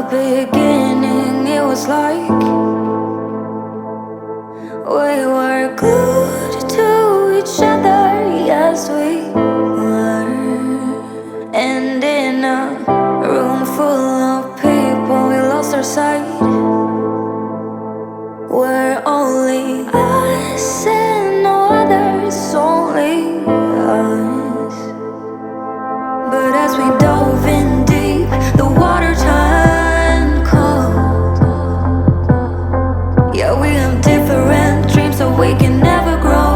beginning, it was like we were glued to each other, yes we were. And in a room full of people, we lost our sight. We're only us and no others, only us. But as we dove in deep, the water turned cold. Yeah, we have different dreams, so we can never grow.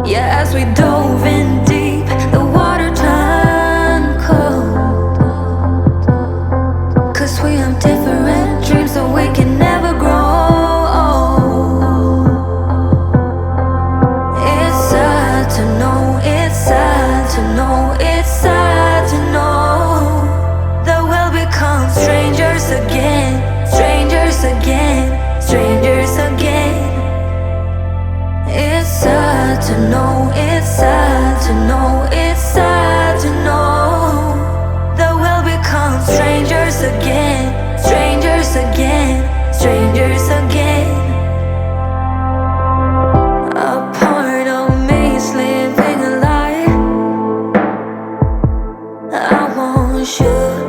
Yeah, as we dove in deep, the water turned cold. 'Cause we have different dreams, so we can never grow. It's sad to know, it's sad to know, it's sad to know that we'll become strangers again, strangers again, strangers again. It's sad to know, it's sad to know, it's sad to know that we'll become strangers again, strangers again, strangers again. A part of me is living a lie. I want you.